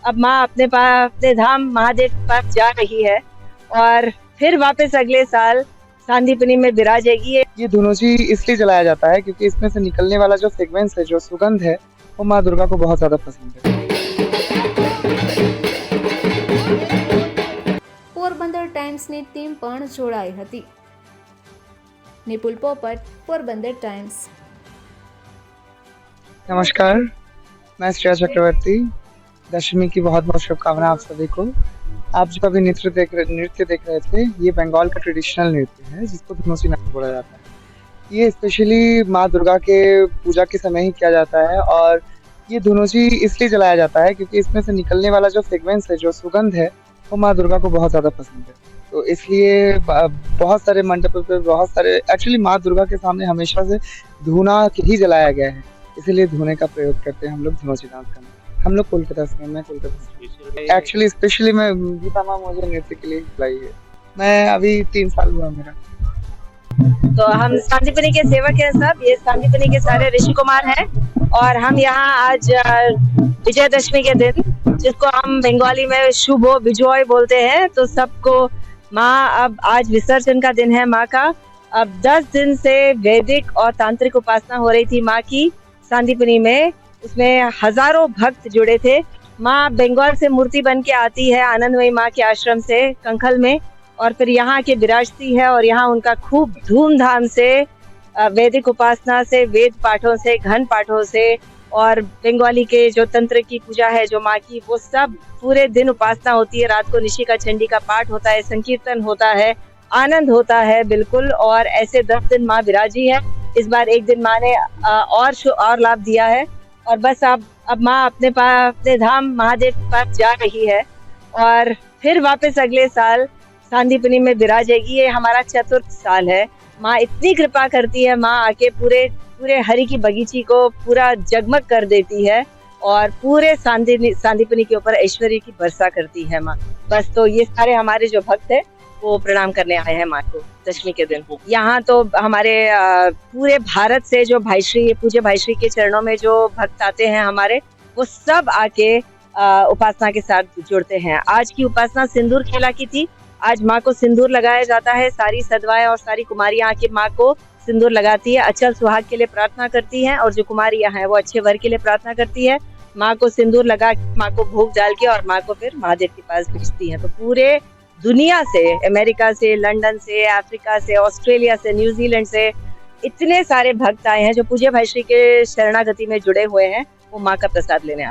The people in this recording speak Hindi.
अब माँ अपने धाम महादेव के पास जा रही है और फिर वापस अगले साल सांदीपनि में विराजेगी। ये धुनुची इसलिए जलाया जाता है क्योंकि इसमें से निकलने वाला जो फ्रेग्रेंस है, जो सुगंध है, वो माँ दुर्गा को बहुत ज़्यादा पसंद है। પોરબંદર ટાઈમ્સની ટીમ પણ જોડાઈ હતી। નિપુલ પોપટ, પોરબંદર टाइम्स। नमस्कार, मैं श्रेया चक्रवर्ती। दशमी की बहुत बहुत शुभकामनाएं आप सभी को। आप जो अभी नृत्य देख रहे थे, ये बंगाल का ट्रेडिशनल नृत्य है जिसको धुनुची नाच बोला जाता है। ये स्पेशली माँ दुर्गा के पूजा के समय ही किया जाता है और ये धुनुची इसलिए जलाया जाता है क्योंकि इसमें से निकलने वाला जो फ्रेग्रेंस है, जो सुगंध है, वो माँ दुर्गा को बहुत ज़्यादा पसंद है। तो इसलिए बहुत सारे मंडपों पे एक्चुअली माँ दुर्गा के सामने हमेशा से धूना ही जलाया गया है, इसीलिए धूने का प्रयोग करते हैं हम लोग धुनुची डांस करने। हम लोग कोलकाता से, मैं कोलकाता से एक्चुअली स्पेशली मैं गीता माँ मुझे नृत्य के लिए बुलाई है। मैं अभी 3 साल हुआ मेरा। तो हम सांदीपनि के सेवक हैं सब, ये सांदीपनि के सारे ऋषि कुमार हैं और हम यहाँ आज विजयदशमी के दिन, जिसको हम बंगाली में शुभ विजय बोलते हैं, तो सबको माँ अब आज विसर्जन का दिन है माँ का। अब 10 दिन से वैदिक और तांत्रिक उपासना हो रही थी माँ की सांदीपनि में, उसमें हजारों भक्त जुड़े थे। माँ बंगाल से मूर्ति बन के आती है आनंदमयी माँ के आश्रम से कंखल में और फिर यहाँ के विराजती है और यहाँ उनका खूब धूमधाम से वैदिक उपासना से, वेद पाठों से, घन पाठों से और बंगाली के जो तंत्र की पूजा है जो माँ की, वो सब पूरे दिन उपासना होती है। रात को निशिका चंडी का पाठ होता है, संकीर्तन होता है, आनंद होता है बिल्कुल। और ऐसे 10 दिन माँ विराजी है। इस बार एक दिन माँ ने और लाभ दिया है और बस अब माँ अपने धाम महादेव के पास जा रही है और फिर वापस अगले साल सांदीपनि में विराजेगी। ये हमारा 4th साल है। माँ इतनी कृपा करती है, माँ आके पूरे हरि की बगीची को पूरा जगमग कर देती है और पूरे सांदीपनि के ऊपर ऐश्वर्य की वर्षा करती है माँ। बस तो ये सारे हमारे जो भक्त है वो प्रणाम करने आए हैं माँ को दशमी के दिन। यहाँ तो हमारे पूरे भारत से जो पूज्य भाईश्री के चरणों में जो भक्त आते हैं हमारे, वो सब आके उपासना के साथ जुड़ते हैं। आज की उपासना सिंदूर खेला की थी। आज माँ को सिंदूर लगाया जाता है। सारी सदवाएं और सारी कुमारियां आके माँ को सिंदूर लगाती है, अचल सुहाग के लिए प्रार्थना करती हैं और जो कुमारियां हैं वो अच्छे वर के लिए प्रार्थना करती है। माँ को सिंदूर लगा, माँ को भोग डाल के और माँ को फिर महादेव के पास भेजती हैं। तो पूरे दुनिया से, अमेरिका से, लंदन से, अफ्रीका से, ऑस्ट्रेलिया से, न्यूजीलैंड से इतने सारे भक्त आए हैं जो पूज्य भाईश्री के शरणागति में जुड़े हुए हैं, वो माँ का प्रसाद लेने आते हैं।